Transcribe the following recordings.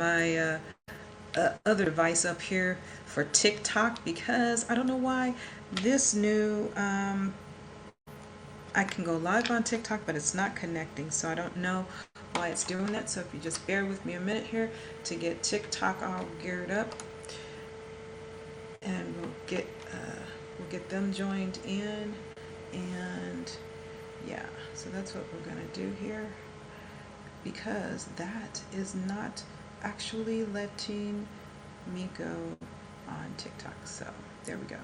my other device up here for TikTok because I don't know why this new I can go live on TikTok, but it's not connecting, so I don't know why it's doing that. So if you just bear with me a minute here to get TikTok all geared up, and we'll get them joined in, and yeah, so that's what we're gonna do here because that is not actually letting me go on TikTok. So there we go.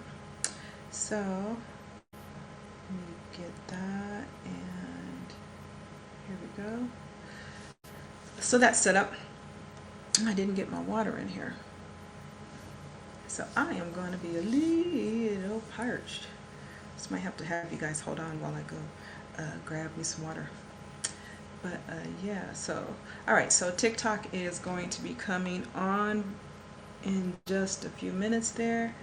So let me get that, and here we go. So that's set up. I didn't get my water in here, so I am going to be a little parched. Just might have to have you guys hold on while I go grab me some water. But yeah, so all right, so TikTok is going to be coming on in just a few minutes there.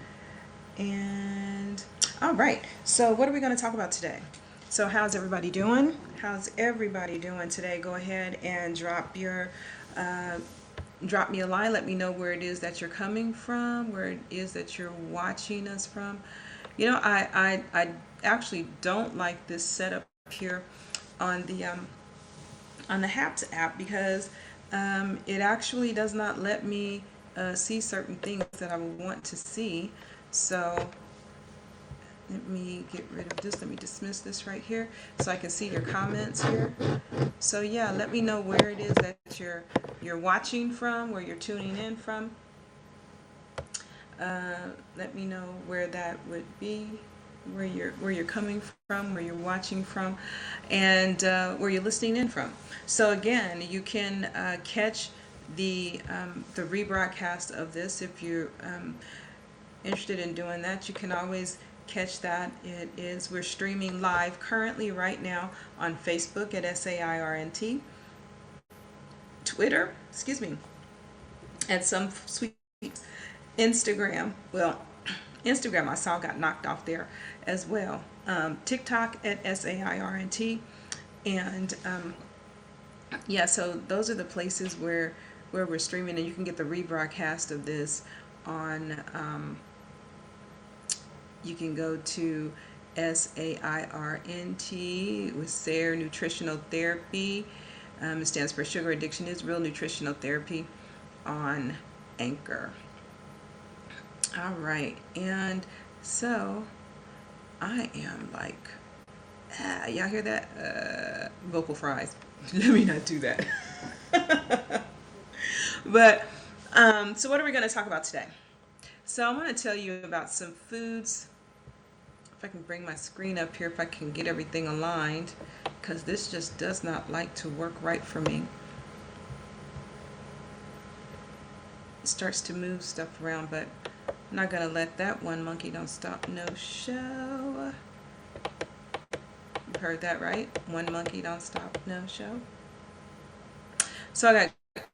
And all right, so what are we going to talk about today? So how's everybody doing? How's everybody doing today? Go ahead and drop me a line. Let me know where it is that you're coming from, where it is that you're watching us from. You know, I actually don't like this setup here on the Haps app because it actually does not let me see certain things that I would want to see. So let me get rid of this. Let me dismiss this right here so I can see your comments here. So yeah, let me know where it is that you're watching from, where you're tuning in from. Let me know where that would be, where you're coming from, where you're watching from, and where you're listening in from. So again, you can catch the rebroadcast of this if you're interested in doing that. You can always catch that. We're streaming live currently right now on Facebook at SAIRNT, Twitter, excuse me, at some sweet Instagram. Well, Instagram I saw got knocked off there as well. TikTok at SAIRNT, and yeah, so those are the places where we're streaming, and you can get the rebroadcast of this on. You can go to SAIRNT with SAIR Nutritional Therapy. It stands for Sugar Addiction is Real Nutritional Therapy on Anchor. All right, and so I am like, y'all hear that? Vocal fries. Let me not do that. But so what are we going to talk about today? So I'm going to tell you about some foods. If I can bring my screen up here, if I can get everything aligned, because this just does not like to work right for me. It starts to move stuff around, but I'm not going to let that one monkey don't stop no show. You heard that right? One monkey don't stop no show. So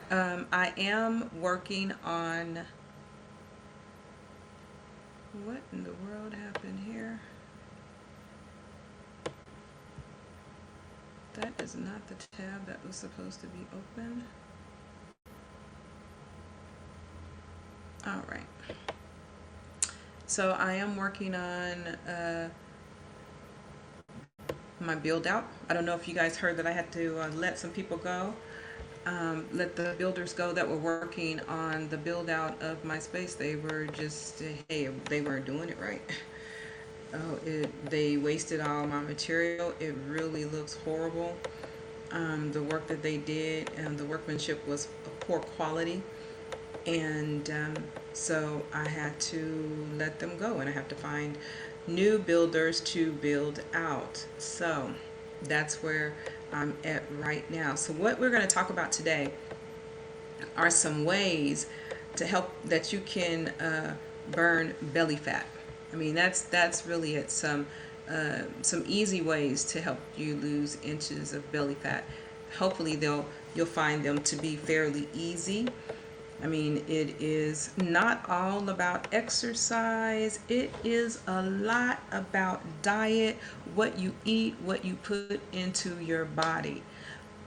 I am working on, what in the world happened here? That is not the tab that was supposed to be open. All right. So I am working on my build out. I don't know if you guys heard that I had to let some people go. Let the builders go that were working on the build out of my space. They were just, hey, they weren't doing it right. Oh, they wasted all my material. It really looks horrible. The work that they did and the workmanship was of poor quality. And so I had to let them go, and I have to find new builders to build out. So that's where I'm at right now. So what we're going to talk about today are some ways to help that you can burn belly fat. I mean, that's really it. Some easy ways to help you lose inches of belly fat. Hopefully you'll find them to be fairly easy. I mean, it is not all about exercise. It is a lot about diet, what you eat, what you put into your body.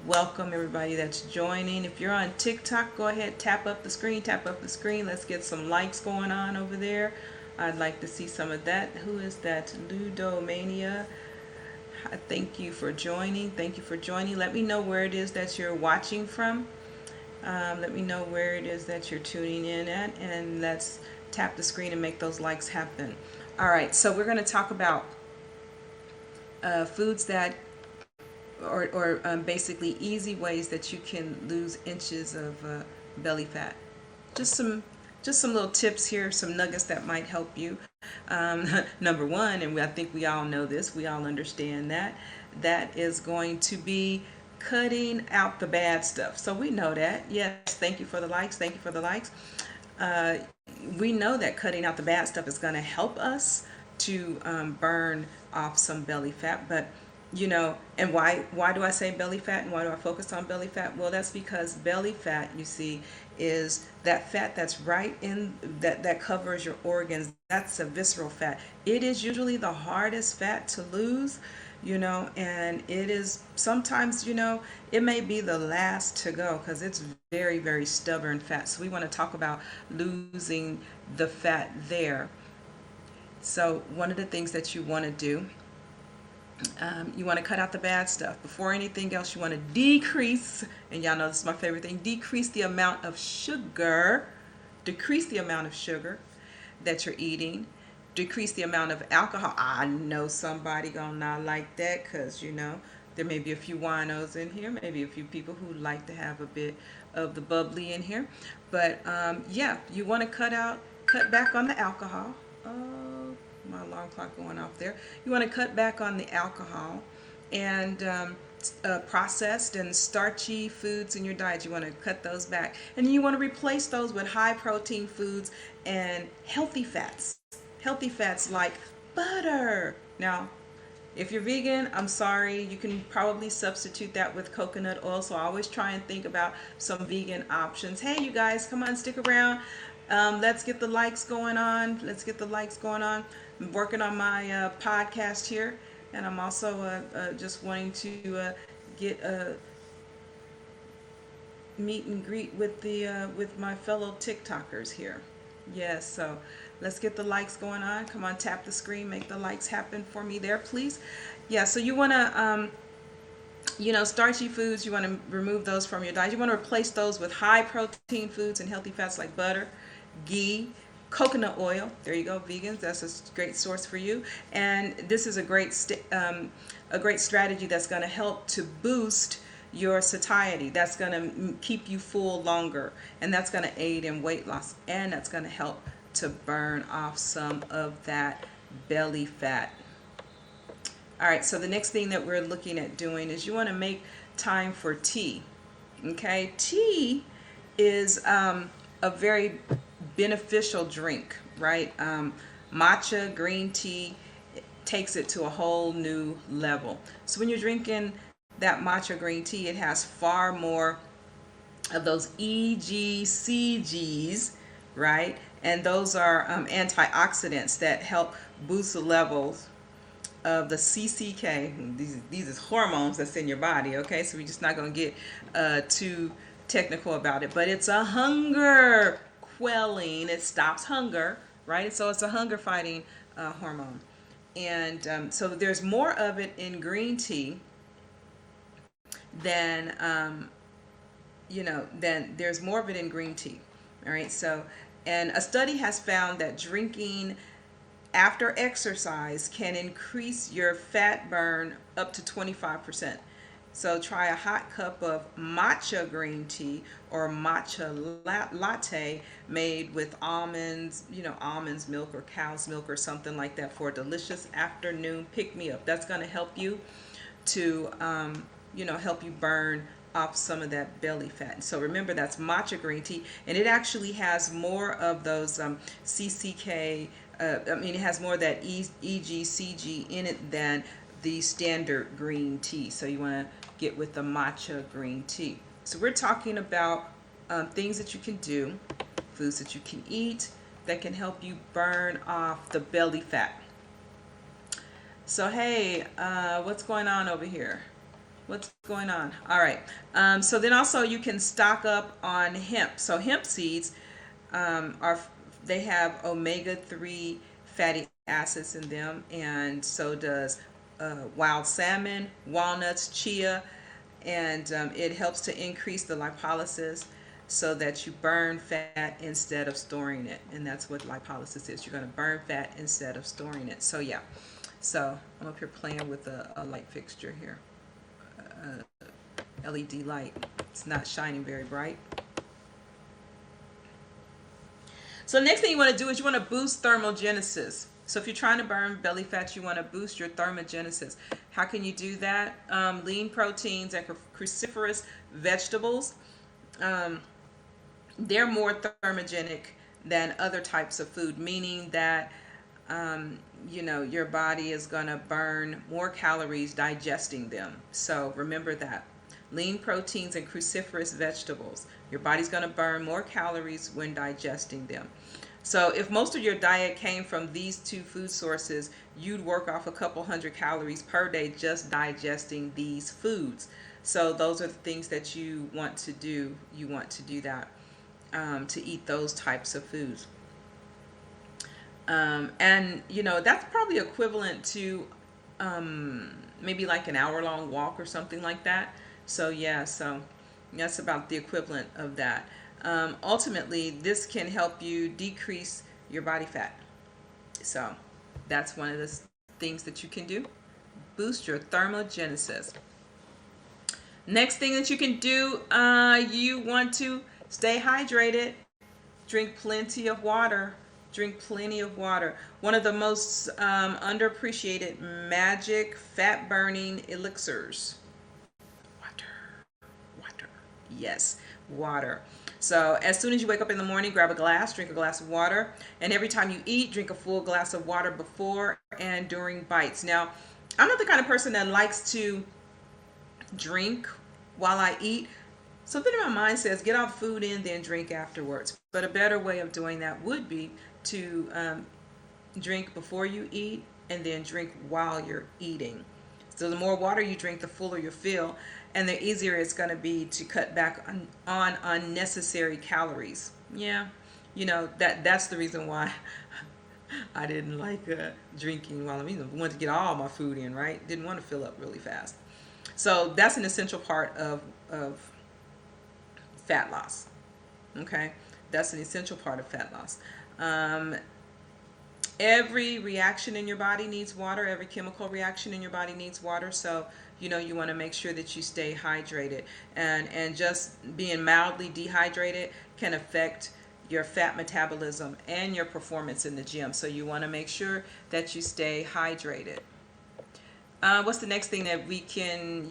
Welcome everybody that's joining. If you're on TikTok, go ahead, tap up the screen, tap up the screen. Let's get some likes going on over there. I'd like to see some of that. Who is that? Ludomania. Thank you for joining. Thank you for joining. Let me know where it is that you're watching from. Let me know where it is that you're tuning in at, and let's tap the screen and make those likes happen. All right, so we're going to talk about foods that or basically easy ways that you can lose inches of belly fat. Just some just some little tips here, some nuggets that might help you. Number one, and I think we all know this, we all understand that is going to be cutting out the bad stuff. So we know that. Yes, thank you for the likes. Thank you for the likes. Uh, we know that cutting out the bad stuff is going to help us to burn off some belly fat, but and why do I say belly fat and why do I focus on belly fat? Well, that's because belly fat, you see, is that fat that's right in that covers your organs. That's a visceral fat. It is usually the hardest fat to lose, and it is sometimes, it may be the last to go because it's very, very stubborn fat. So we want to talk about losing the fat there. So one of the things that you want to do, you want to cut out the bad stuff. Before anything else, you want to decrease, and y'all know this is my favorite thing, decrease the amount of sugar, decrease the amount of sugar that you're eating, decrease the amount of alcohol. I know somebody gonna not like that because, there may be a few winos in here, maybe a few people who like to have a bit of the bubbly in here. But yeah, you want to cut back on the alcohol. My alarm clock going off there. You want to cut back on the alcohol and processed and starchy foods in your diet. You want to cut those back. And you want to replace those with high protein foods and healthy fats. Healthy fats like butter. Now, if you're vegan, I'm sorry, you can probably substitute that with coconut oil. So I always try and think about some vegan options. Hey, you guys, come on, stick around. Let's get the likes going on. Let's get the likes going on. I'm working on my podcast here, and I'm also just wanting to get a meet and greet with the with my fellow TikTokers here. Yes, so let's get the likes going on. Come on, tap the screen, make the likes happen for me there, please. Yeah, so you want to starchy foods, you want to remove those from your diet. You want to replace those with high protein foods and healthy fats like butter, ghee, coconut oil. There you go, vegans. That's a great source for you. And this is a great strategy that's going to help to boost your satiety. That's going to keep you full longer, and that's going to aid in weight loss, and that's going to help to burn off some of that belly fat. All right, so the next thing that we're looking at doing is you want to make time for tea. Okay, tea is a very beneficial drink, right? Matcha green tea takes it to a whole new level. So when you're drinking that matcha green tea, it has far more of those EGCGs, right? And those are antioxidants that help boost the levels of the CCK. These is hormones that's in your body, okay? So we're just not going to get too technical about it, but it's a hunger quelling. It stops hunger, right? So it's a hunger fighting hormone. And so there's more of it in green tea than there's more of it in green tea. All right, so, and a study has found that drinking after exercise can increase your fat burn up to 25%. So try a hot cup of matcha green tea or matcha latte made with almonds, almonds milk or cow's milk or something like that for a delicious afternoon pick-me-up. That's going to help you to, help you burn off some of that belly fat. So remember, that's matcha green tea, and it actually has more of those CCK, it has more of that EGCG in it than the standard green tea. So you want to get with the matcha green tea. So we're talking about things that you can do, foods that you can eat that can help you burn off the belly fat. So hey, what's going on over here? What's going on? All right. So then also you can stock up on hemp. So hemp seeds are they have omega-3 fatty acids in them, and so does wild salmon, walnuts, chia, and it helps to increase the lipolysis so that you burn fat instead of storing it. And that's what lipolysis is. You're going to burn fat instead of storing it. So yeah. So I'm up here playing with a light fixture here. LED light. It's not shining very bright. So the next thing you want to do is you want to boost thermogenesis. So if you're trying to burn belly fat, you want to boost your thermogenesis. How can you do that? Lean proteins and cruciferous vegetables. They're more thermogenic than other types of food, meaning that your body is going to burn more calories digesting them. So remember that. Lean proteins and cruciferous vegetables. Your body's going to burn more calories when digesting them. So if most of your diet came from these two food sources, you'd work off a couple hundred calories per day just digesting these foods. So those are the things that you want to do. You want to do that, to eat those types of foods. And that's probably equivalent to maybe like an hour-long walk or something like that. So yeah, so that's about the equivalent of that. Ultimately, this can help you decrease your body fat. So that's one of the things that you can do. Boost your thermogenesis. Next thing that you can do, you want to stay hydrated. Drink plenty of water. Drink plenty of water. One of the most underappreciated magic fat burning elixirs. Water. Yes, water. So as soon as you wake up in the morning, grab a glass, drink a glass of water. And every time you eat, drink a full glass of water before and during bites. Now, I'm not the kind of person that likes to drink while I eat. Something in my mind says get all the food in, then drink afterwards. But a better way of doing that would be to drink before you eat and then drink while you're eating. So the more water you drink, the fuller you feel, and the easier it's going to be to cut back on unnecessary calories. Yeah, that's the reason why I didn't like drinking while I'm eating. I wanted to get all my food in, right? Didn't want to fill up really fast. So that's an essential part of fat loss. Okay, that's an essential part of fat loss. Every reaction in your body needs water. Every chemical reaction in your body needs water. So you want to make sure that you stay hydrated, and just being mildly dehydrated can affect your fat metabolism and your performance in the gym. So you want to make sure that you stay hydrated. What's the next thing that you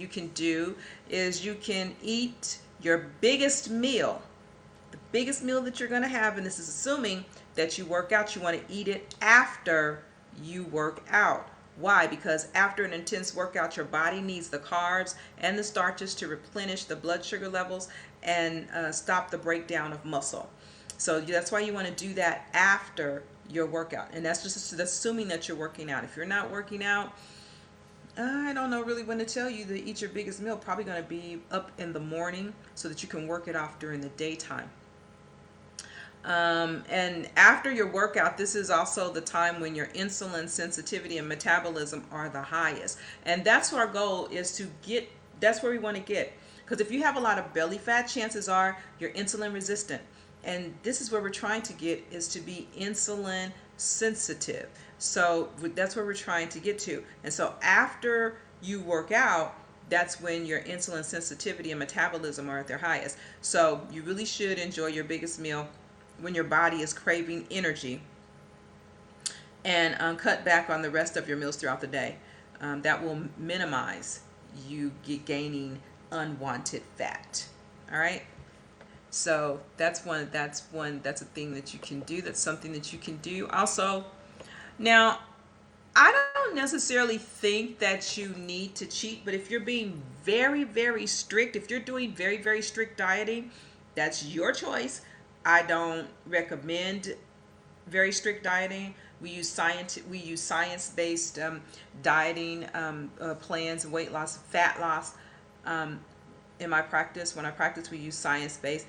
can do is you can eat your biggest meal, the biggest meal that you're going to have, and this is assuming that you work out. You want to eat it after you work out. Why? Because after an intense workout, your body needs the carbs and the starches to replenish the blood sugar levels and stop the breakdown of muscle. So that's why you want to do that after your workout. And that's assuming that you're working out. If you're not working out, I don't know really when to tell you to eat your biggest meal. Probably going to be up in the morning so that you can work it off during the daytime. And after your workout, this is also the time when your insulin sensitivity and metabolism are the highest. And that's our goal, is to get, that's where we want to get. Because if you have a lot of belly fat, chances are you're insulin resistant. And this is where we're trying to get, is to be insulin sensitive. So that's where we're trying to get to. And so after you work out, that's when your insulin sensitivity and metabolism are at their highest. So you really should enjoy your biggest meal when your body is craving energy, and cut back on the rest of your meals throughout the day. That will minimize you gaining unwanted fat. All right. So that's a thing that you can do. That's something that you can do. Also, now, I don't necessarily think that you need to cheat, but if you're being very, very strict, if you're doing very, very strict dieting, that's your choice. I don't recommend very strict dieting. We use science-based dieting plans, weight loss, fat loss in my practice. When I practice, we use science-based.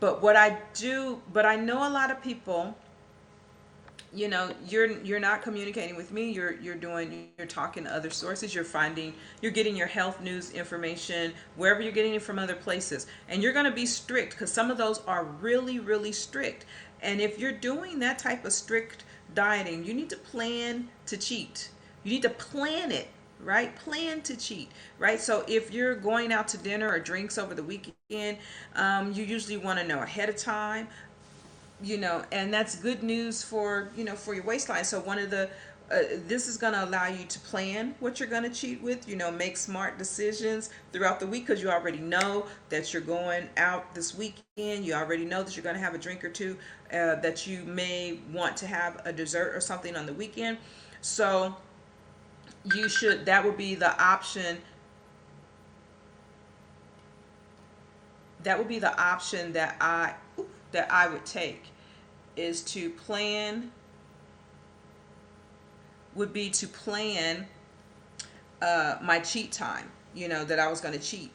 But I know a lot of people, you're not communicating with me. You're talking to other sources. You're getting your health news information wherever you're getting it from other places, and you're going to be strict because some of those are really, really strict. And if you're doing that type of strict dieting, you need to plan to cheat. You need to plan it, right? Plan to cheat, right? So if you're going out to dinner or drinks over the weekend, you usually want to know ahead of time, and that's good news for, for your waistline. So one of the this is going to allow you to plan what you're going to cheat with, make smart decisions throughout the week because you already know that you're going out this weekend. You already know that you're going to have a drink or two, that you may want to have a dessert or something on the weekend. So that would be the option. That would be the option that I would take, is to plan my cheat time, that I was going to cheat.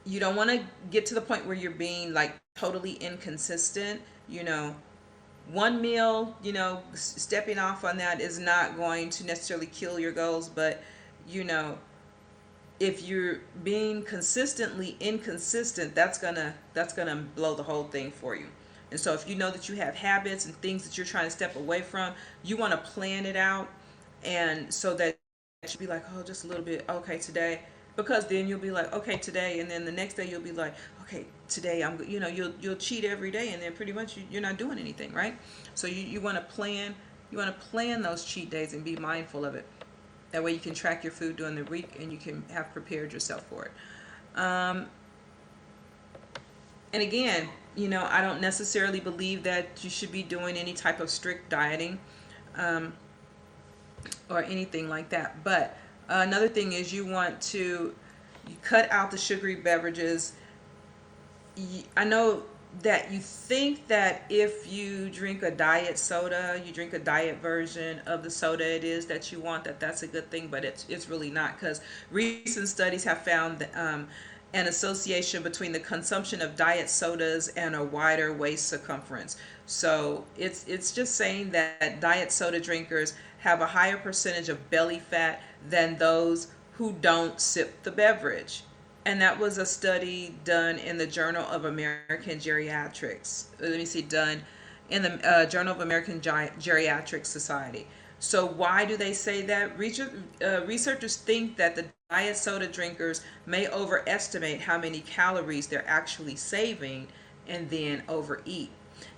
You don't want to get to the point where you're being like totally inconsistent. One meal, stepping off on that is not going to necessarily kill your goals, but if you're being consistently inconsistent, that's gonna blow the whole thing for you. And so if you know that you have habits and things that you're trying to step away from, you want to plan it out, and so that you'll be like, oh, just a little bit, okay, today, because then you'll be like, okay, today, and then the next day you'll be like, okay, today you'll cheat every day, and then pretty much you're not doing anything, right? So you want to plan those cheat days and be mindful of it. That way you can track your food during the week and you can have prepared yourself for it. And again, I don't necessarily believe that you should be doing any type of strict dieting, or anything like that. But another thing is you cut out the sugary beverages. I know that you think that if you drink a diet soda, you drink a diet version of the soda it is that you want, that's a good thing, but it's really not, because recent studies have found an association between the consumption of diet sodas and a wider waist circumference. So it's just saying that diet soda drinkers have a higher percentage of belly fat than those who don't sip the beverage. And that was a study done in the Journal of American Geriatrics. Done in the Journal of American Geriatric Society. So why do they say that? Researchers think that the diet soda drinkers may overestimate how many calories they're actually saving and then overeat.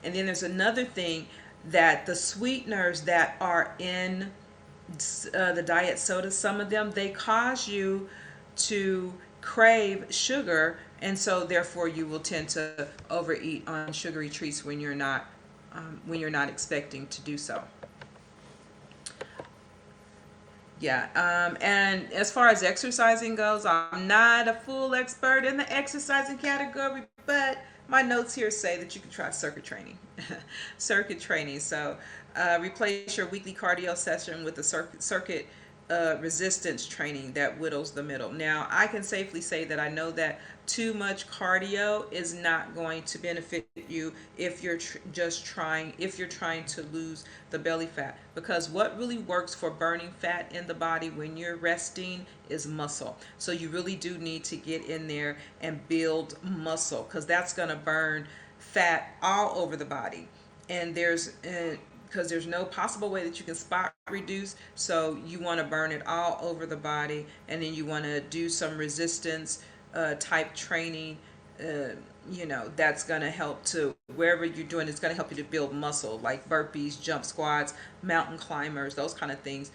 And then there's another thing, that the sweeteners that are in the diet soda, some of them, they cause you to crave sugar, and so therefore you will tend to overeat on sugary treats when you're not expecting to do so. Yeah, and as far as exercising goes, I'm not a full expert in the exercising category, but my notes here say that you can try circuit training. Circuit training. So replace your weekly cardio session with a circuit resistance training that whittles the middle. Now, I can safely say that I know that too much cardio is not going to benefit you if you're trying to lose the belly fat, because what really works for burning fat in the body when you're resting is muscle. So you really do need to get in there and build muscle, because that's going to burn fat all over the body. And because there's no possible way that you can spot reduce, so you want to burn it all over the body, and then you want to do some resistance type training. That's going to help to, wherever you're doing, it's going to help you to build muscle, like burpees, jump squats, mountain climbers, those kind of things,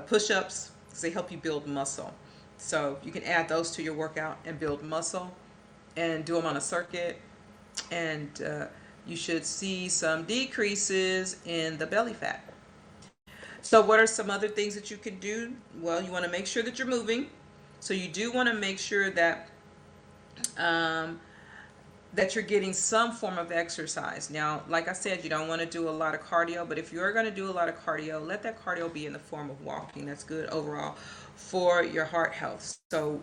push-ups, because they help you build muscle. So you can add those to your workout and build muscle, and do them on a circuit, and you should see some decreases in the belly fat. So what are some other things that you can do? Well, you want to make sure that you're moving. So you do want to make sure that that you're getting some form of exercise. Now, like I said, you don't want to do a lot of cardio, but if you're going to do a lot of cardio, let that cardio be in the form of walking. That's good overall for your heart health. So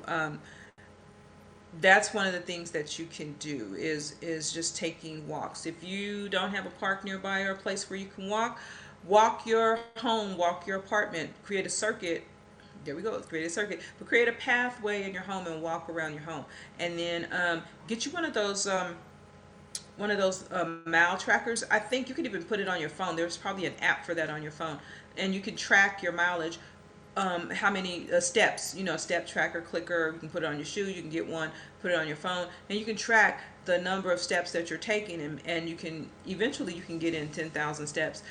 that's one of the things that you can do is just taking walks. If you don't have a park nearby or a place where you can walk, walk your home, walk your apartment, create a circuit. There we go. Create a circuit, but create a pathway in your home and walk around your home, and then get you one of those mile trackers. I think you could even put it on your phone. There's probably an app for that on your phone, and you can track your mileage. How many steps, step tracker, clicker. You can put it on your shoe. You can get one, put it on your phone, and you can track the number of steps that you're taking, and you can eventually you can get in 10,000 steps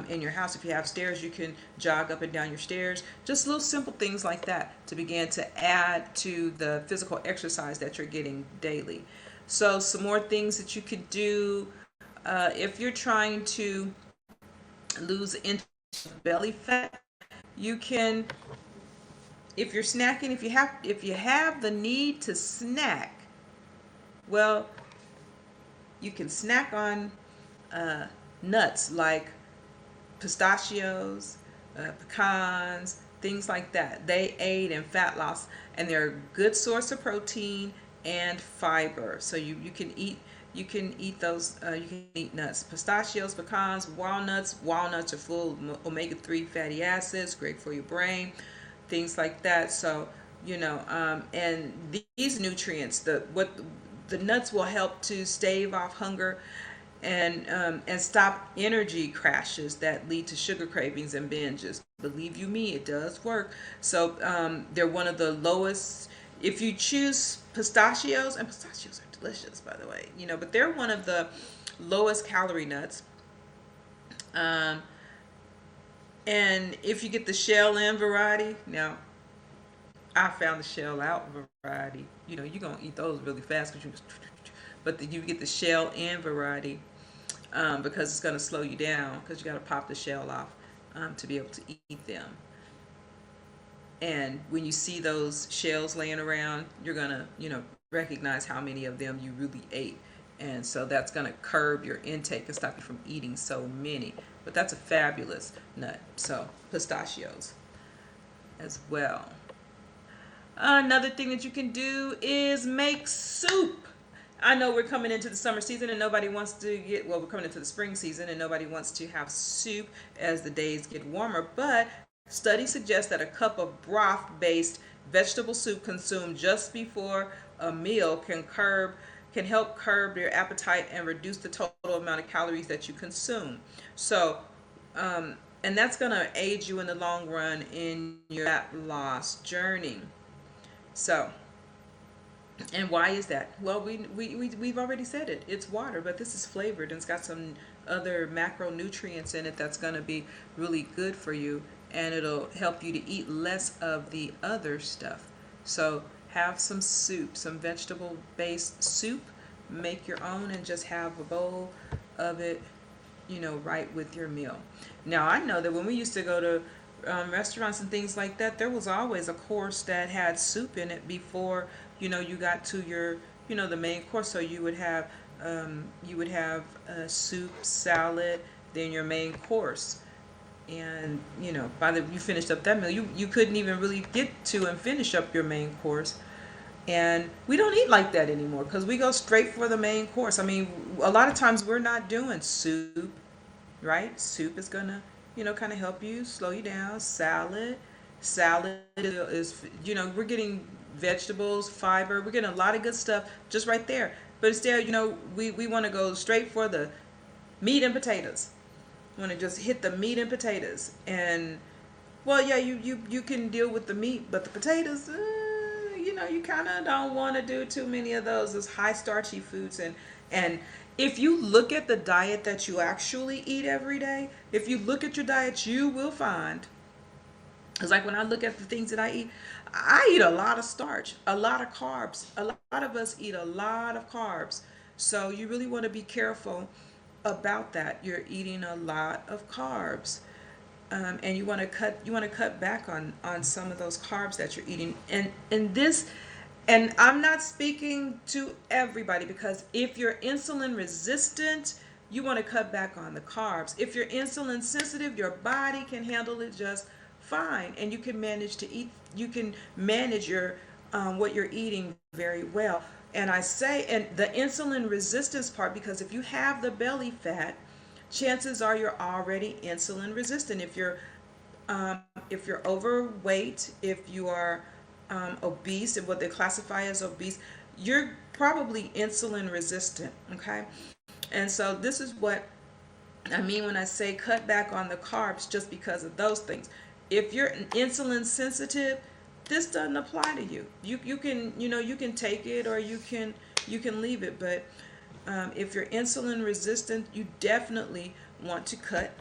in your house. If you have stairs, you can jog up and down your stairs. Just little simple things like that to begin to add to the physical exercise that you're getting daily. So some more things that you could do if you're trying to lose inch belly fat. You can, if you're snacking, if you have the need to snack, well, you can snack on nuts like pistachios, pecans, things like that. They aid in fat loss, and they're a good source of protein and fiber. So you can eat those. You can eat nuts, pistachios, pecans, walnuts. Walnuts are full of omega-3 fatty acids, great for your brain, things like that. So and these nutrients, the nuts will help to stave off hunger and stop energy crashes that lead to sugar cravings and binges. Believe you me, it does work. So they're one of the lowest. If you choose pistachios, and pistachios are delicious, by the way, but they're one of the lowest calorie nuts. Um, and if you get the shell in variety, now I found the shell out variety. You're gonna eat those really fast because you get the shell in variety because it's gonna slow you down because you got to pop the shell off to be able to eat them. And when you see those shells laying around, you're gonna recognize how many of them you really ate, and so that's gonna curb your intake and stop you from eating so many. But that's a fabulous nut. So pistachios as well. Another thing that you can do is make soup. I know we're coming into the summer season and nobody wants to we're coming into the spring season and nobody wants to have soup as the days get warmer, but studies suggest that a cup of broth-based vegetable soup consumed just before a meal can help curb your appetite and reduce the total amount of calories that you consume. So, and that's going to aid you in the long run in your fat loss journey. So, and why is that? Well, we've already said it. It's water, but this is flavored and it's got some other macronutrients in it that's going to be really good for you, and it'll help you to eat less of the other stuff. So have some soup, some vegetable based soup. Make your own and just have a bowl of it, right with your meal. Now, I know that when we used to go to restaurants and things like that, there was always a course that had soup in it before you got to your the main course. So you would have soup, salad, then your main course, and by the you finished up that meal, you couldn't even really get to and finish up your main course. And we don't eat like that anymore because we go straight for the main course. I mean, a lot of times we're not doing soup, right? Soup is gonna, kind of help you slow you down. Salad is, we're getting vegetables, fiber. We're getting a lot of good stuff just right there. But instead, we want to go straight for the meat and potatoes. We want to just hit the meat and potatoes. And well, yeah, you can deal with the meat, but the potatoes, you kind of don't want to do too many of those high starchy foods. And if you look at the diet that you actually eat every day, if you look at your diet, you will find, it's like when I look at the things that I eat a lot of starch, a lot of carbs. A lot of us eat a lot of carbs. So you really want to be careful about that. You're eating a lot of carbs. And you want to cut back on some of those carbs that you're eating. And this And I'm not speaking to everybody, because if you're insulin resistant, you want to cut back on the carbs. If you're insulin sensitive, your body can handle it just fine, and you can manage to eat. You can manage your what you're eating very well. And I say, and the insulin resistance part, because if you have the belly fat, chances are you're already insulin resistant. If you're overweight, if you are obese, and what they classify as obese, you're probably insulin resistant. Okay, and so this is what I mean when I say cut back on the carbs, just because of those things. If you're insulin sensitive, this doesn't apply to you. You can, you can take it, or you can leave it. But if you're insulin resistant, you definitely want to cut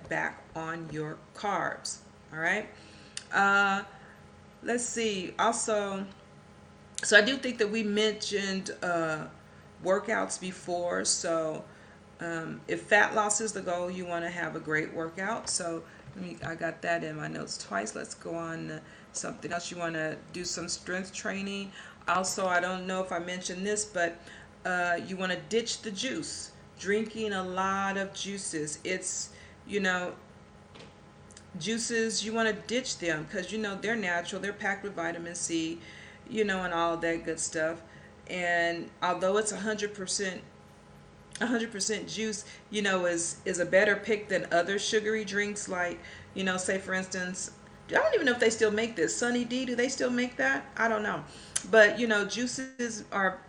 back on your carbs. All right. Let's see. Also, so I do think that we mentioned workouts before. So if fat loss is the goal, you want to have a great workout. So I got that in my notes twice. Let's go on to something else. You want to do some strength training. Also, I don't know if I mentioned this, but you want to ditch the juice. Drinking a lot of juices. It's, juices, you want to ditch them, because they're natural, they're packed with vitamin C, and all of that good stuff. And although it's 100% juice, is a better pick than other sugary drinks, like, say for instance, I don't even know if they still make this. Sunny D, do they still make that? I don't know. But juices are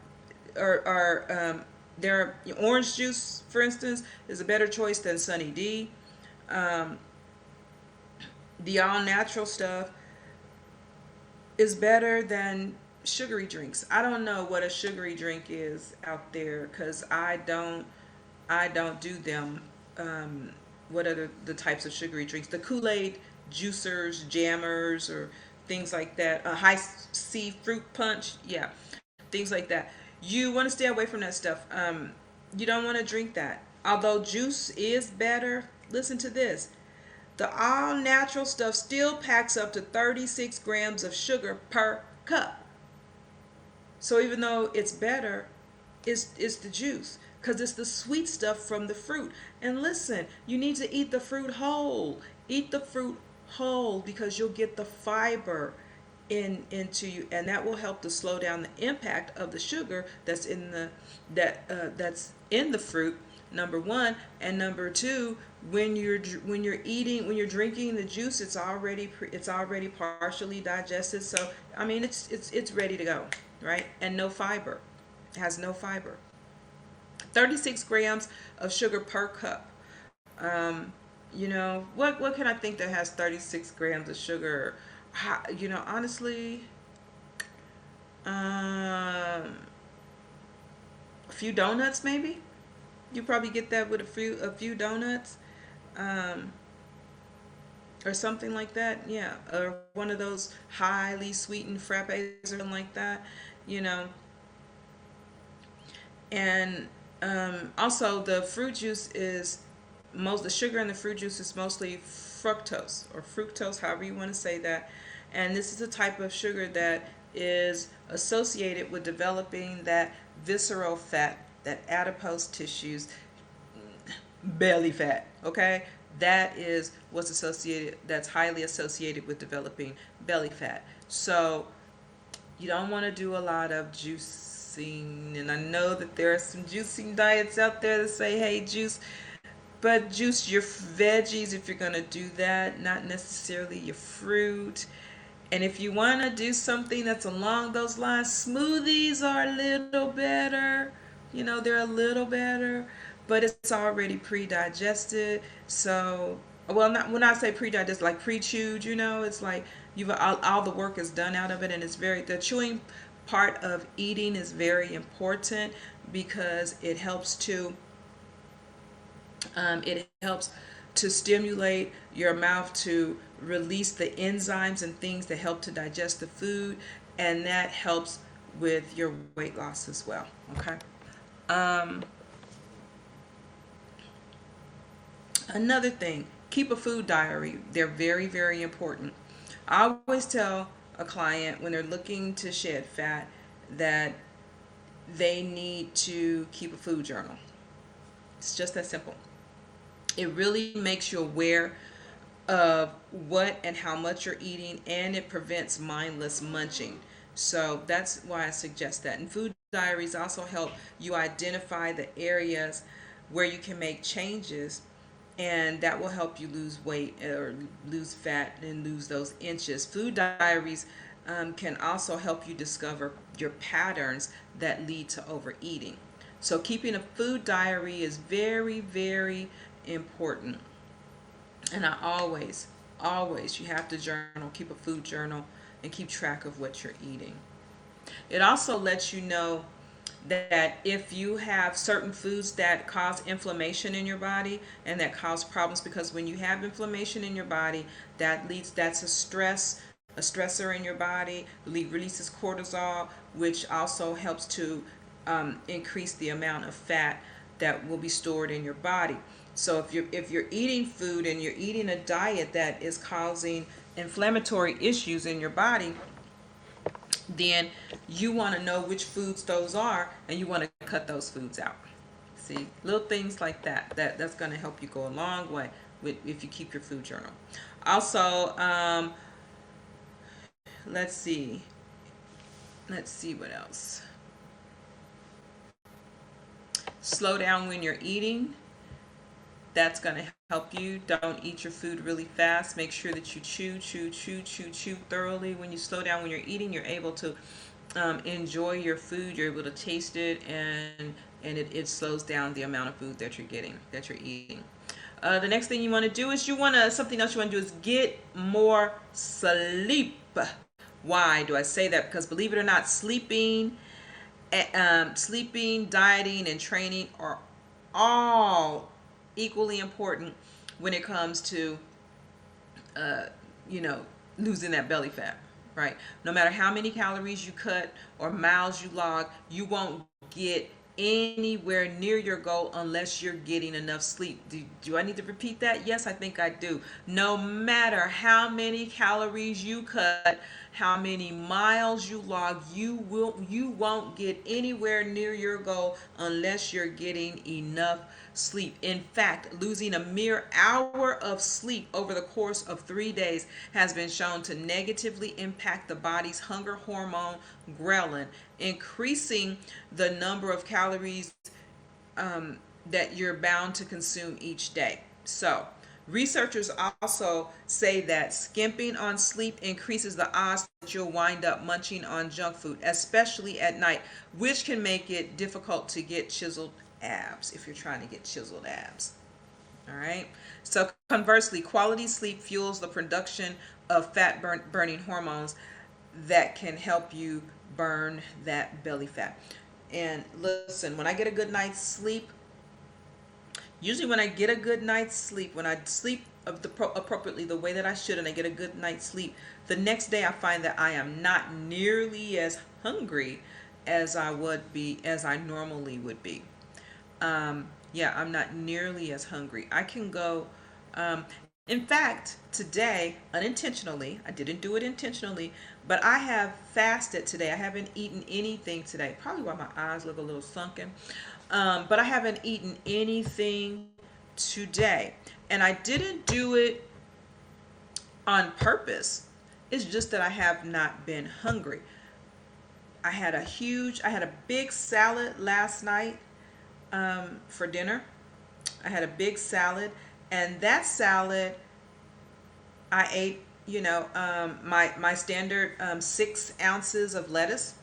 their orange juice, for instance, is a better choice than Sunny D. The all natural stuff is better than sugary drinks. I don't know what a sugary drink is out there, because I don't do them. What are the types of sugary drinks? The Kool-Aid juicers, jammers, or things like that. A high C fruit punch, yeah, things like that. You want to stay away from that stuff. You don't want to drink that. Although juice is better, listen to this. The all natural stuff still packs up to 36 grams of sugar per cup. So even though it's better, it's the juice, because it's the sweet stuff from the fruit. And listen, you need to eat the fruit whole. Eat the fruit whole, because you'll get the fiber into you, and that will help to slow down the impact of the sugar that's in the fruit. Number one, and number two, when you're drinking the juice, it's already partially digested. So I mean, it's ready to go, right? And no fiber. It has no fiber. 36 grams of sugar per cup. What can I think that has 36 grams of sugar? Honestly, a few donuts maybe. You probably get that with a few donuts, um, or something like that. Yeah, or one of those highly sweetened frappes or something like that. You know, and also the fruit juice is the sugar in the fruit juice is mostly fructose, or fructose, however you want to say that. And this is a type of sugar that is associated with developing that visceral fat, that adipose tissues, belly fat. Okay, that is that's highly associated with developing belly fat. So you don't want to do a lot of juicing. And I know that there are some juicing diets out there that say, hey, juice your veggies if you're going to do that, not necessarily your fruit. And if you want to do something that's along those lines, smoothies are a little better. They're a little better, but it's already pre-digested. So, well, not when I say pre-digested, like pre-chewed. It's like you've all the work is done out of it, and the chewing part of eating is very important, because it helps to stimulate your mouth to release the enzymes and things that help to digest the food, and that helps with your weight loss as well. Okay. Um, Another thing, keep a food diary. They're very, very important. I always tell a client when they're looking to shed fat that they need to keep a food journal. It's just that simple. It really makes you aware of what and how much you're eating, and it prevents mindless munching. So that's why I suggest that. And food diaries also help you identify the areas where you can make changes, and that will help you lose weight or lose fat and lose those inches. Food diaries can also help you discover your patterns that lead to overeating. So keeping a food diary is very, very important. And I always, you have to journal, keep a food journal, and keep track of what you're eating. It also lets you know that if you have certain foods that cause inflammation in your body and that cause problems, because when you have inflammation in your body, that's a stressor in your body, releases cortisol, which also helps to increase the amount of fat that will be stored in your body. So if you're eating food and you're eating a diet that is causing inflammatory issues in your body, then you want to know which foods those are, and you want to cut those foods out. See, little things like that's going to help you go a long way if you keep your food journal. Also, let's see what else. Slow down when you're eating. That's going to help you. Don't eat your food really fast. Make sure that you chew thoroughly. When you slow down when you're eating, you're able to enjoy your food. You're able to taste it, and it slows down the amount of food that you're eating. The next thing you want to do is something else you want to do is get more sleep. Why do I say that? Because believe it or not, sleeping, dieting, and training are all equally important when it comes to you know, losing that belly fat, right? No matter how many calories you cut or miles you log, you won't get anywhere near your goal unless you're getting enough sleep. Do I need to repeat that? Yes, I think I do. No matter how many calories you cut, how many miles you log, you won't get anywhere near your goal unless you're getting enough sleep. In fact, losing a mere hour of sleep over the course of 3 days has been shown to negatively impact the body's hunger hormone, ghrelin, increasing the number of calories that you're bound to consume each day. So, researchers also say that skimping on sleep increases the odds that you'll wind up munching on junk food, especially at night, which can make it difficult to get chiseled abs if you're trying to get chiseled abs. All right. So conversely, quality sleep fuels the production of fat burning hormones that can help you burn that belly fat. And listen, when I get a good night's sleep, usually when I get a good night's sleep, when I sleep appropriately the way that I should, and I get a good night's sleep, the next day I find that I am not nearly as hungry as I normally would be. Yeah, I'm not nearly as hungry. I can go, in fact, today, unintentionally, I didn't do it intentionally, but I have fasted today. I haven't eaten anything today. Probably why my eyes look a little sunken. But I haven't eaten anything today. And I didn't do it on purpose. It's just that I have not been hungry. I had a big salad last night for dinner. I had a big salad, and that salad I ate, my standard 6 ounces of lettuce,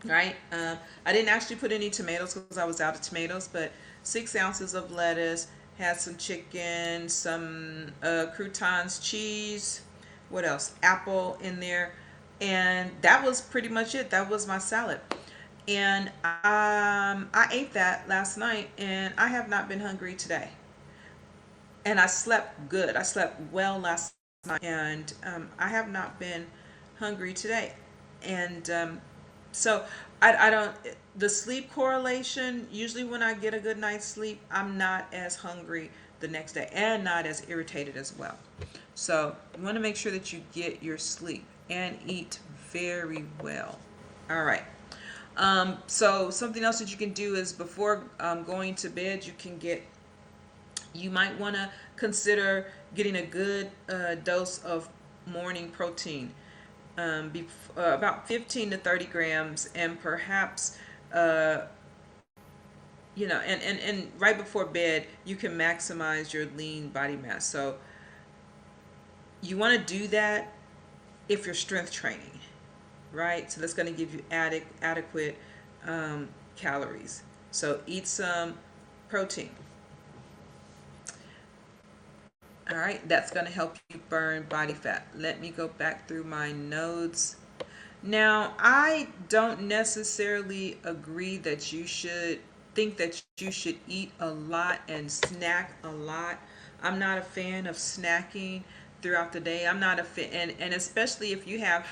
right? I didn't actually put any tomatoes because I was out of tomatoes, but 6 ounces of lettuce, had some chicken, some croutons, cheese, what else? Apple in there, and that was pretty much it. That was my salad. And I ate that last night, and I have not been hungry today. And I slept good. I slept well last night, and I have not been hungry today. And so I don't, the sleep correlation, usually when I get a good night's sleep, I'm not as hungry the next day and not as irritated as well. So you want to make sure that you get your sleep. and eat very well. All right. So something else that you can do is before going to bed, you might want to consider getting a good dose of morning protein, about 15 to 30 grams, and perhaps, uh, and right before bed, you can maximize your lean body mass. So you want to do that if you're strength training, right? So that's going to give you adequate calories. So eat some protein. All right, that's going to help you burn body fat. Let me go back through my notes. Now, I don't necessarily agree that you should think that you should eat a lot and snack a lot. I'm not a fan of snacking throughout the day. I'm not a fan, and especially if you have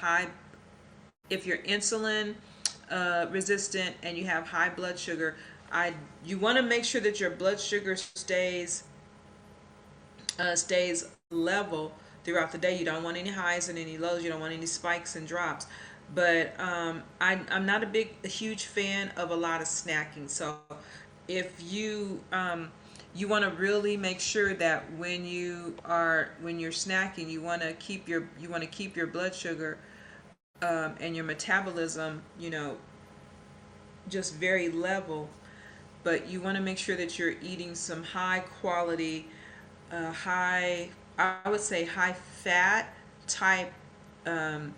if you're insulin resistant and you have high blood sugar, you want to make sure that your blood sugar stays level throughout the day. You don't want any highs and any lows. You don't want any spikes and drops. But I'm not a huge fan of a lot of snacking. So if you want to really make sure that when you're snacking, you want to keep your blood sugar and your metabolism, just very level. But you want to make sure that you're eating some high quality, I would say high fat type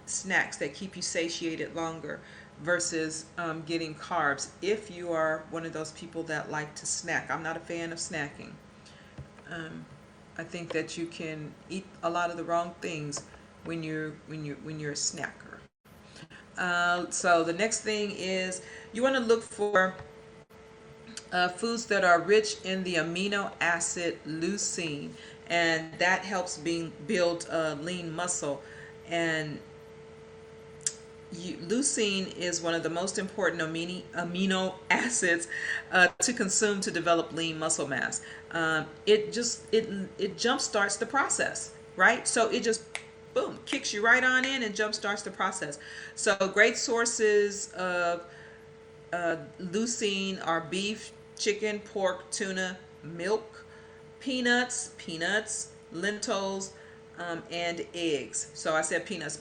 snacks that keep you satiated longer versus getting carbs. If you are one of those people that like to snack, I'm not a fan of snacking. I think that you can eat a lot of the wrong things when you're a snacker. So the next thing is you want to look for foods that are rich in the amino acid leucine, and that helps build lean muscle. And leucine is one of the most important amino acids to consume to develop lean muscle mass. It jump starts the process, right? So it just boom kicks you right on in and jump starts the process. So great sources of leucine are beef, chicken, pork, tuna, milk, peanuts, lentils, and eggs. So I said peanuts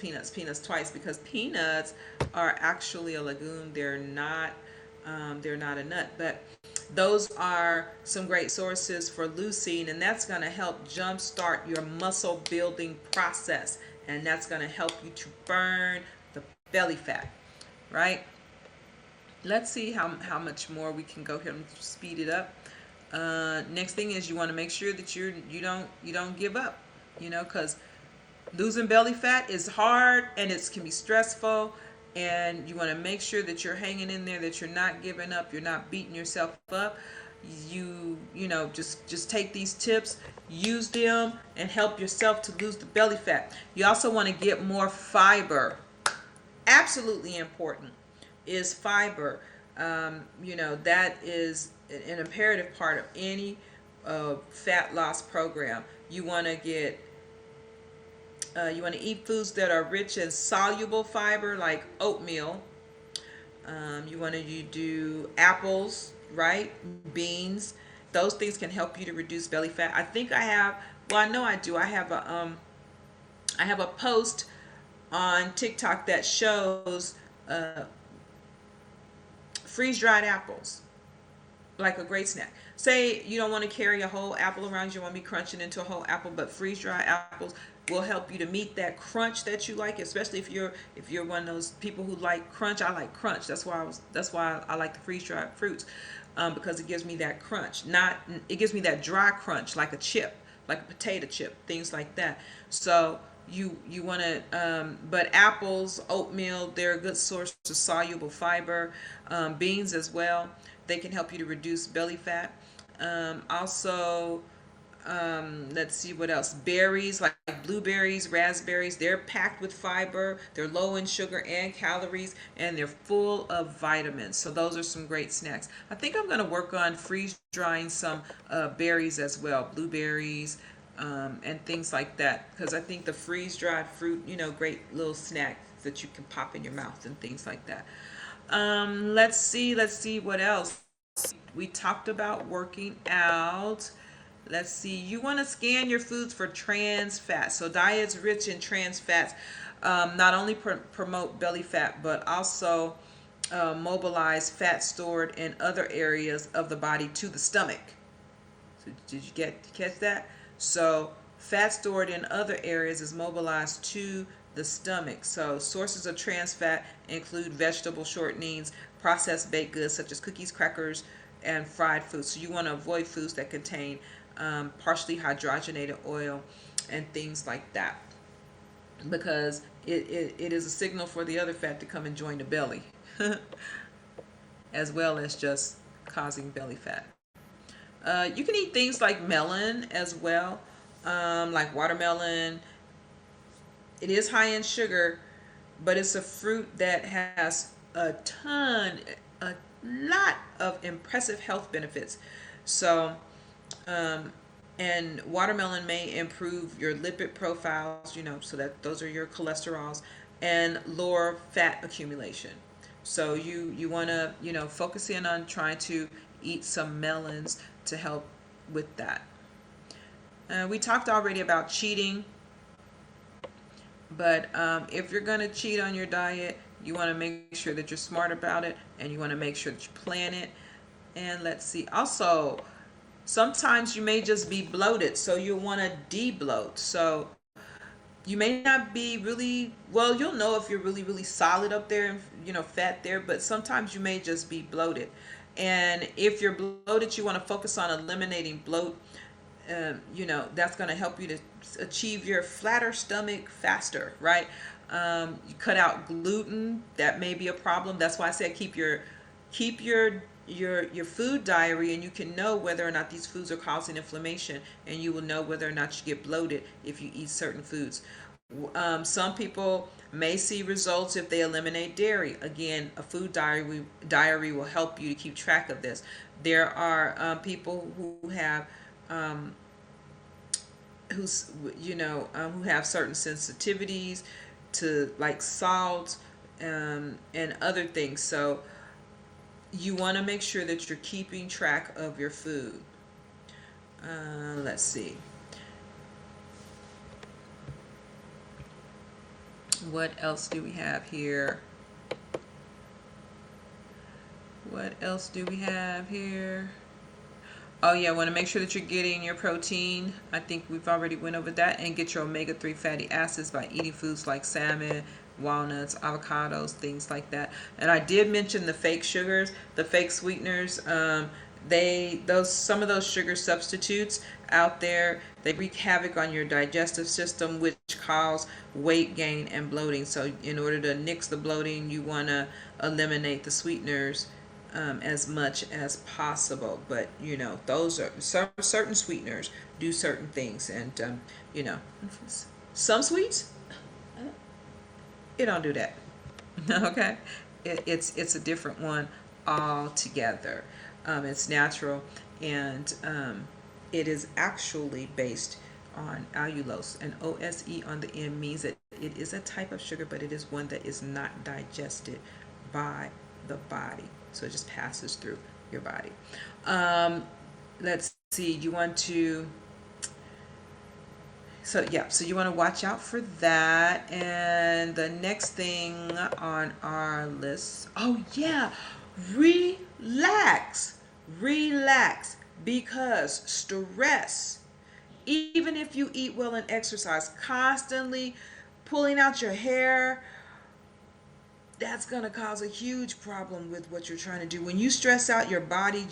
twice because peanuts are actually a legume. They're not a nut, but those are some great sources for leucine, and that's going to help jumpstart your muscle building process, and that's going to help you to burn the belly fat, right? Let's see how much more we can go here and speed it up. Next thing is you want to make sure that you don't give up, because losing belly fat is hard and it can be stressful, and you want to make sure that you're hanging in there, that you're not giving up, you're not beating yourself up. Just take these tips, use them, and help yourself to lose the belly fat. You also want to get more fiber. Absolutely important is fiber. That is an imperative part of any fat loss program. You want to eat foods that are rich in soluble fiber, like oatmeal. You want to do apples, right? Beans. Those things can help you to reduce belly fat. I think I have. Well, I know I do. I have a post on TikTok that shows freeze-dried apples, like a great snack. Say you don't want to carry a whole apple around, you want to be crunching into a whole apple, but freeze-dried apples will help you to meet that crunch that you like, especially if you're one of those people who like crunch. I like crunch. That's why I like the freeze-dried fruits, because it gives me that crunch. It gives me that dry crunch, like a chip, like a potato chip, things like that. So you want to, but apples, oatmeal, they're a good source of soluble fiber. Beans as well, they can help you to reduce belly fat. Also, let's see what else. Berries like blueberries, raspberries, they're packed with fiber. They're low in sugar and calories, and they're full of vitamins. So those are some great snacks. I think I'm going to work on freeze drying some berries as well. Blueberries, and things like that. Because I think the freeze dried fruit, great little snacks that you can pop in your mouth and things like that. Let's see what else. We talked about working out. Let's see. You want to scan your foods for trans fats. So diets rich in trans fats not only promote belly fat, but also mobilize fat stored in other areas of the body to the stomach. So did you catch that? So fat stored in other areas is mobilized to the stomach. So sources of trans fat include vegetable shortenings, processed baked goods such as cookies, crackers, and fried foods. So you want to avoid foods that contain partially hydrogenated oil and things like that, because it is a signal for the other fat to come and join the belly, as well as just causing belly fat. You can eat things like melon as well, like watermelon. It is high in sugar, but it's a fruit that has a lot of impressive health benefits. So, and watermelon may improve your lipid profiles, so that those are your cholesterols, and lower fat accumulation. So you want to, focus in on trying to eat some melons to help with that. We talked already about cheating, but if you're going to cheat on your diet, you want to make sure that you're smart about it, and you want to make sure that you plan it. And let's see. Also, sometimes you may just be bloated, so you'll want to de-bloat. So you may not be really well. You'll know if you're really, really solid up there and fat there, but sometimes you may just be bloated. And if you're bloated, you want to focus on eliminating bloat. That's going to help you to achieve your flatter stomach faster, right? You cut out gluten. That may be a problem. That's why I said keep your food diary, and you can know whether or not these foods are causing inflammation, and you will know whether or not you get bloated if you eat certain foods. Some people may see results if they eliminate dairy. Again, a food diary will help you to keep track of this. There are people who have who have certain sensitivities to like salt and other things. So you want to make sure that you're keeping track of your food. Let's see. What else do we have here? What else do we have here? Oh yeah, I want to make sure that you're getting your protein. I think we've already went over that. And get your omega-3 fatty acids by eating foods like salmon, walnuts, avocados, things like that. And I did mention the fake sugars, the fake sweeteners. Some of those sugar substitutes out there, they wreak havoc on your digestive system, which cause weight gain and bloating. So in order to nix the bloating, you want to eliminate the sweeteners as much as possible. But those are certain sweeteners do certain things, and some sweets, it don't do that. Okay, it's a different one altogether. It's natural, and it is actually based on allulose, and OSE on the end means that it is a type of sugar, but it is one that is not digested by the body. So it just passes through your body. Let's see. You want to. So you want to watch out for that. And the next thing on our list. Oh yeah, relax, because stress. Even if you eat well and exercise, constantly pulling out your hair, that's going to cause a huge problem with what you're trying to do. When you stress out, your body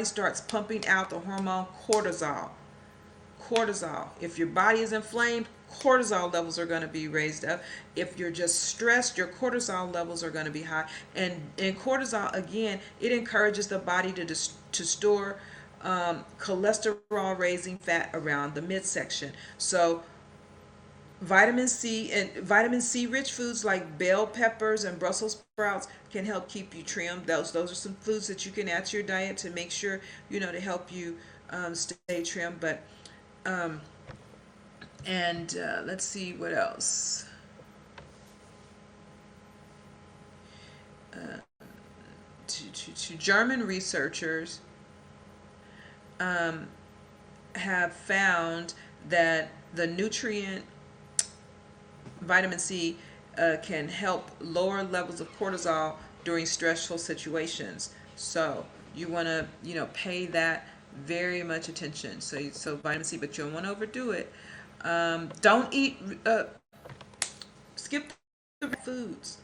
starts pumping out the hormone cortisol. If your body is inflamed, cortisol levels are going to be raised up. If you're just stressed, your cortisol levels are going to be high. And cortisol, again, it encourages the body to store cholesterol raising fat around the midsection. So vitamin C rich foods like bell peppers and Brussels sprouts can help keep you trimmed. Those are some foods that you can add to your diet to make sure to help you stay trimmed. But And let's see what else. To German researchers um, have found that the nutrient vitamin C can help lower levels of cortisol during stressful situations. So you want to, pay that very much attention. So vitamin C, but you don't want to overdo it. Don't eat, skip the foods.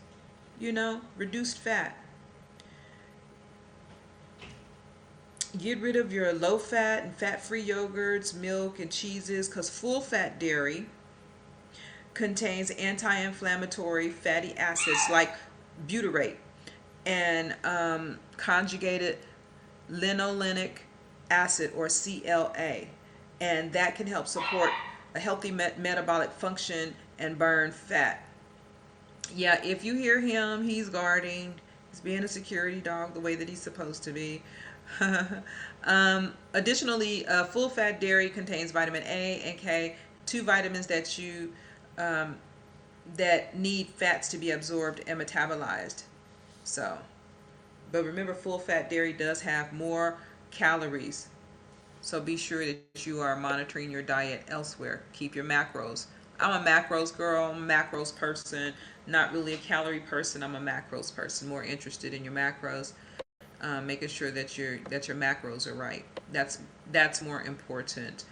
Reduced fat. Get rid of your low fat and fat free yogurts, milk, and cheeses because full fat dairy contains anti inflammatory fatty acids like butyrate and conjugated linolenic acid or CLA. And that can help support a healthy metabolic function and burn fat. Yeah, if you hear him, he's guarding. He's being a security dog the way that he's supposed to be. Additionally, full fat dairy contains vitamin A and K, two vitamins um, that need fats to be absorbed and metabolized. So, but remember, full fat dairy does have more calories. So be sure that you are monitoring your diet elsewhere. Keep your macros. I'm a macros girl, I'm a macros person, not really a calorie person. I'm a macros person, more interested in your macros, making sure that your macros are right. That's more important.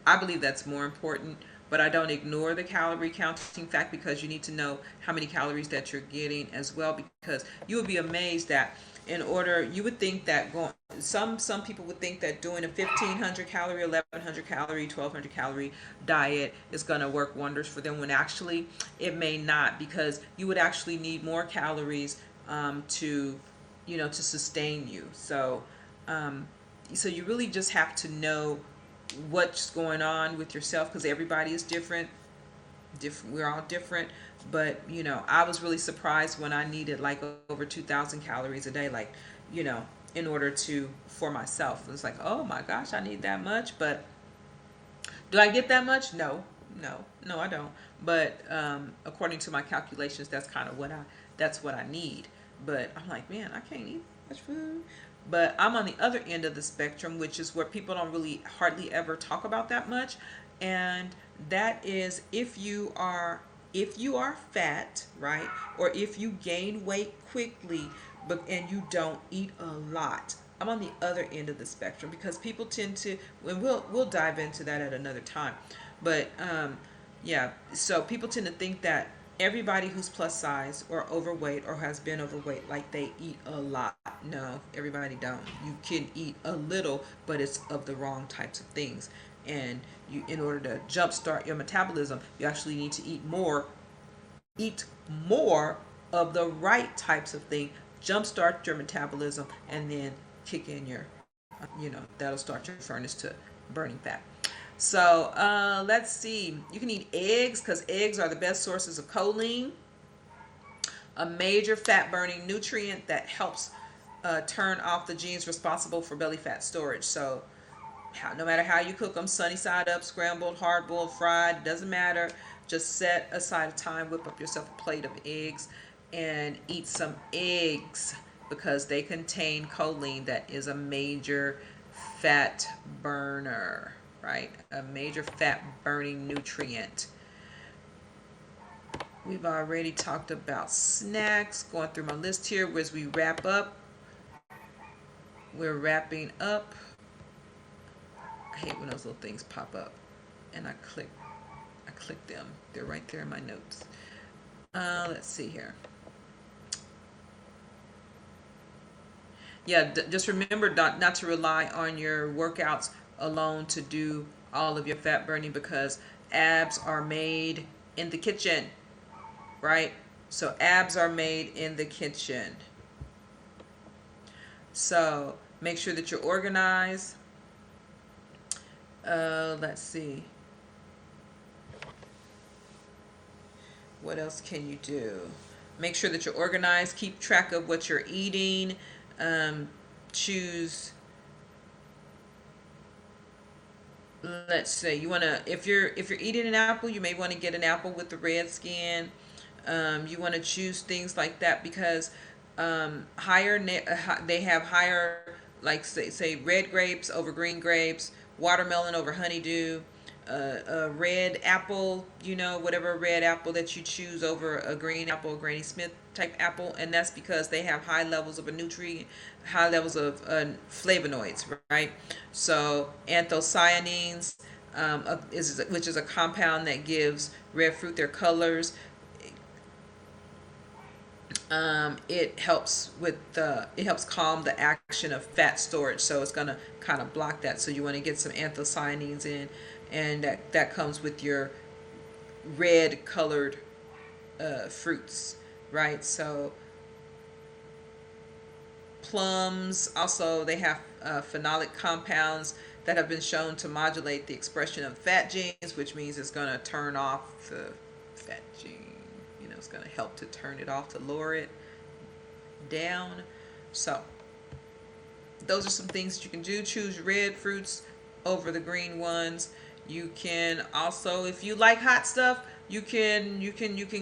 I believe that's more important, but I don't ignore the calorie counting fact because you need to know how many calories that you're getting as well, because you would be amazed that you would think that some people would think that doing a 1500 calorie, 1100 calorie, 1200 calorie diet is going to work wonders for them when actually it may not, because you would actually need more calories to sustain you. So you really just have to know what's going on with yourself, because everybody is different. We're all different. But I was really surprised when I needed like over 2000 calories a day, like, in order for myself. It was like, oh my gosh, I need that much. But do I get that much? No, I don't. But according to my calculations, that's what I need. But I'm like, man, I can't eat much food. But I'm on the other end of the spectrum, which is where people don't really hardly ever talk about that much. And that is if you are fat, right? Or if you gain weight quickly, and you don't eat a lot. I'm on the other end of the spectrum because people tend to, and we'll dive into that at another time. But yeah, so people tend to think that everybody who's plus size or overweight or has been overweight, like they eat a lot. No, everybody don't. You can eat a little, but it's of the wrong types of things. And in order to jumpstart your metabolism, you actually need to eat more of the right types of thing, jumpstart your metabolism, and then kick in that'll start your furnace to burning fat. So let's see. You can eat eggs because eggs are the best sources of choline, a major fat burning nutrient that helps turn off the genes responsible for belly fat storage. So no matter how you cook them, sunny side up, scrambled, hard boiled, fried, doesn't matter. Just set aside a time, whip up yourself a plate of eggs, and eat some eggs because they contain choline, that is a major fat burner, right? A major fat burning nutrient. We've already talked about snacks. Going through my list here as we wrap up. We're wrapping up. I hate when those little things pop up and I click them. They're right there in my notes. Let's see here. Yeah, just remember not to rely on your workouts alone to do all of your fat burning, because abs are made in the kitchen, right? So abs are made in the kitchen. So make sure that you're organized. Let's see. What else can you do? Make sure that you're organized. Keep track of what you're eating. Choose let's say you want to, if you're eating an apple, you may want to get an apple with the red skin. You want to choose things like that because they have higher, like say red grapes over green grapes, watermelon over honeydew, a red apple, whatever red apple that you choose over a green apple, Granny Smith type apple, and that's because they have high levels of a nutrient, high levels of flavonoids, right? So anthocyanins, which is a compound that gives red fruit their colors. It helps calm the action of fat storage, so it's gonna kind of block that. So you want to get some anthocyanins in, and that comes with your red colored fruits, right? So plums also, they have phenolic compounds that have been shown to modulate the expression of fat genes, which means it's going to turn off the fat gene. It's going to help to turn it off, to lower it down. So those are some things that you can do. Choose red fruits over the green ones. You can also, if you like hot stuff, you can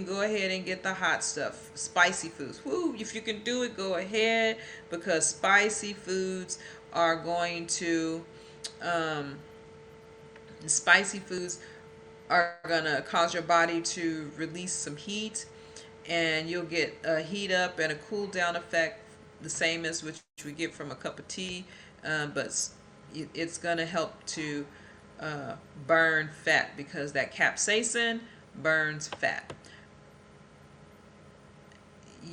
go ahead and get the hot stuff, spicy foods. Woo! If you can do it, go ahead, because spicy foods are going to spicy foods are gonna cause your body to release some heat, and you'll get a heat up and a cool down effect, the same as which we get from a cup of tea, but it's gonna help to burn fat, because that capsaicin burns fat.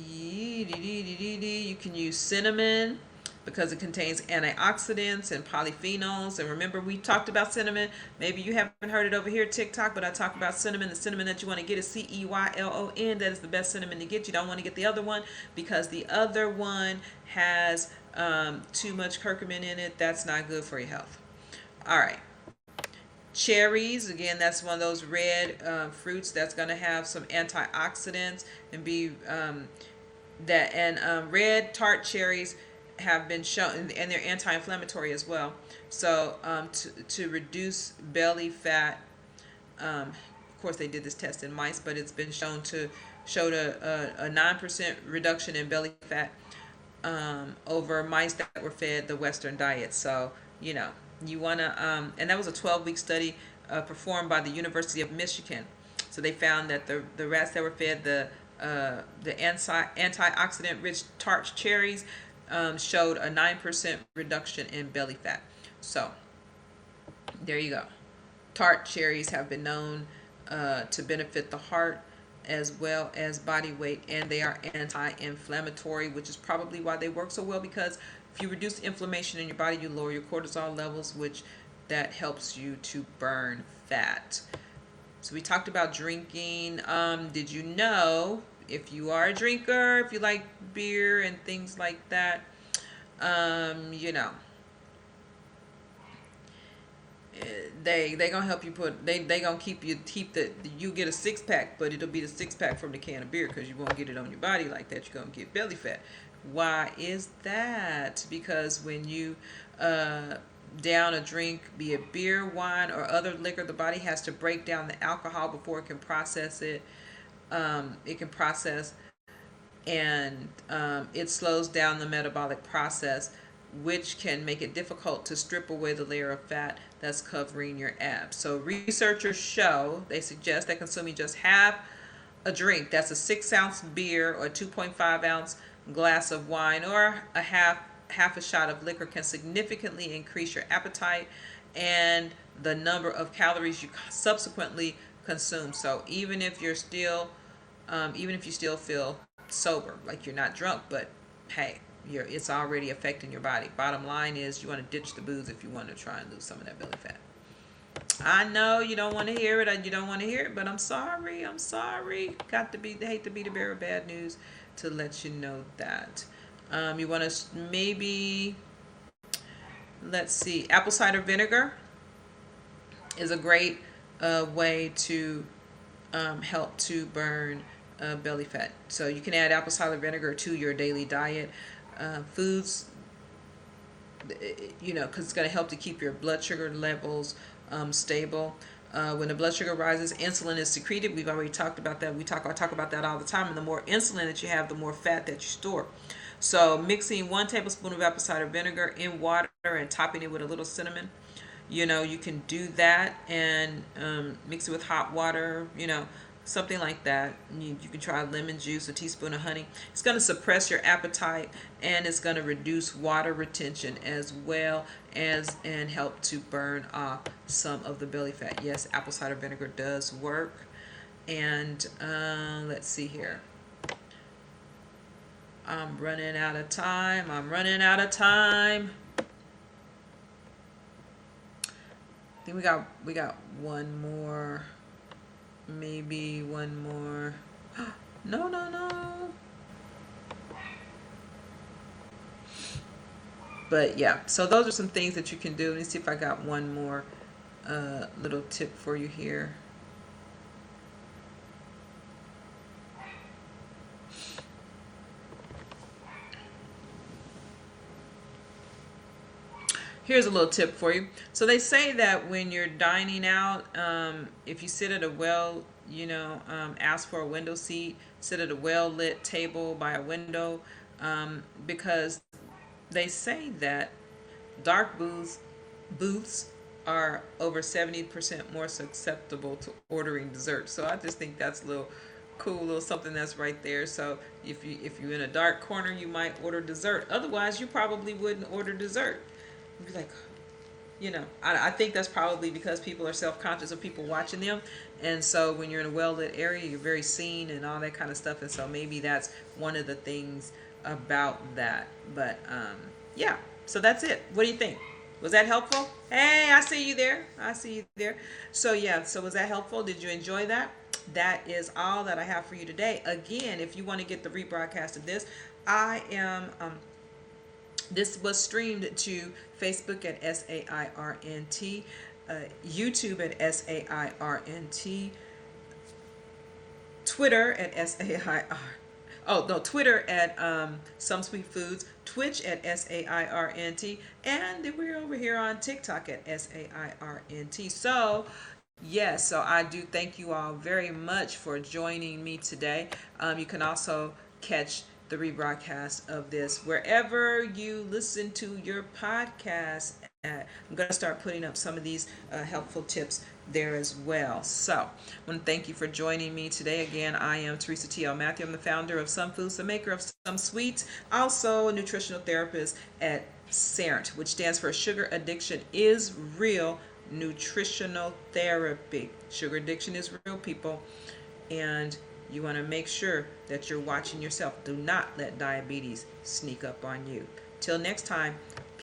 You can use cinnamon because it contains antioxidants and polyphenols. And remember, we talked about cinnamon. Maybe you haven't heard it over here TikTok, but I talk about cinnamon. The cinnamon that you want to get is CEYLON. That is the best cinnamon to get. You don't want to get the other one because the other one has too much curcumin in it. That's not good for your health. All right. Cherries, again, that's one of those red fruits that's going to have some antioxidants and be red tart cherries have been shown, and they're anti-inflammatory as well. So to reduce belly fat, of course they did this test in mice, but it's been shown to show a 9% reduction in belly fat over mice that were fed the Western diet. So you want to, and that was a 12-week study performed by the University of Michigan. So they found that the rats that were fed the antioxidant-rich tart cherries showed a 9% reduction in belly fat. So there you go. Tart cherries have been known to benefit the heart as well as body weight, and they are anti-inflammatory, which is probably why they work so well, because if you reduce inflammation in your body, you lower your cortisol levels, which that helps you to burn fat. So we talked about drinking. Did you know, if you are a drinker, if you like beer and things like that, they gonna help you they gonna keep you get a 6-pack, but it'll be the 6-pack from the can of beer, because you won't get it on your body like that. You're gonna get belly fat. Why is that? Because when you down a drink, be it beer, wine, or other liquor, the body has to break down the alcohol before it can process it. It can process, and it slows down the metabolic process, which can make it difficult to strip away the layer of fat that's covering your abs. So researchers they suggest that consuming just half a drink, that's a 6-ounce beer or 2.5-ounce glass of wine, or a half a shot of liquor, can significantly increase your appetite and the number of calories you subsequently consume. So even if you still feel sober, like you're not drunk, but hey, it's already affecting your body. Bottom line is, you want to ditch the booze if you want to try and lose some of that belly fat. I know you don't want to hear it, but I'm sorry. Hate to be the bearer of bad news to let you know that. You want to maybe, let's see, apple cider vinegar is a great way to help to burn belly fat. So you can add apple cider vinegar to your daily diet. Foods, because it's going to help to keep your blood sugar levels stable. When the blood sugar rises, insulin is secreted. We've already talked about that. I talk about that all the time. And the more insulin that you have, the more fat that you store. So mixing 1 tablespoon of apple cider vinegar in water and topping it with a little cinnamon, you can do that, and mix it with hot water, something like that. You can try lemon juice, a teaspoon of honey. It's going to suppress your appetite, and it's going to reduce water retention as well as and help to burn off some of the belly fat. Yes, apple cider vinegar does work. And let's see here. I'm running out of time. I think we got one more, maybe one more. No. But yeah, so those are some things that you can do. Let me see if I got one more little tip for you here. Here's a little tip for you. So they say that when you're dining out, if you sit at a ask for a window seat, sit at a well-lit table by a window, because they say that dark booths are over 70% more susceptible to ordering dessert. So I just think that's a little cool, little something that's right there. So if you're in a dark corner, you might order dessert. Otherwise, you probably wouldn't order dessert. You'd be like, I think that's probably because people are self-conscious of people watching them. And so when you're in a well-lit area, you're very seen and all that kind of stuff. And so maybe that's one of the things about that. But yeah, so that's it. What do you think? Was that helpful? Hey, I see you there. So yeah, so was that helpful? Did you enjoy that? That is all that I have for you today. Again, if you want to get the rebroadcast of this, this was streamed to Facebook at SAIRNT, YouTube at SAIRNT, Twitter at SAIR. Oh no, Twitter at Some Sweet Foods, Twitch at SAIRNT, and then we're over here on TikTok at SAIRNT. So yes, so I do thank you all very much for joining me today. You can also catch the rebroadcast of this wherever you listen to your podcast at. I'm going to start putting up some of these helpful tips there as well. So I want to thank you for joining me today. Again, I am Teresa T.L. Matthew. I'm the founder of Some Foods, the maker of Some Sweets, also a nutritional therapist at SARNT, which stands for Sugar Addiction is Real Nutritional Therapy. Sugar addiction is real, people, and you want to make sure that you're watching yourself. Do not let diabetes sneak up on you. Till next time,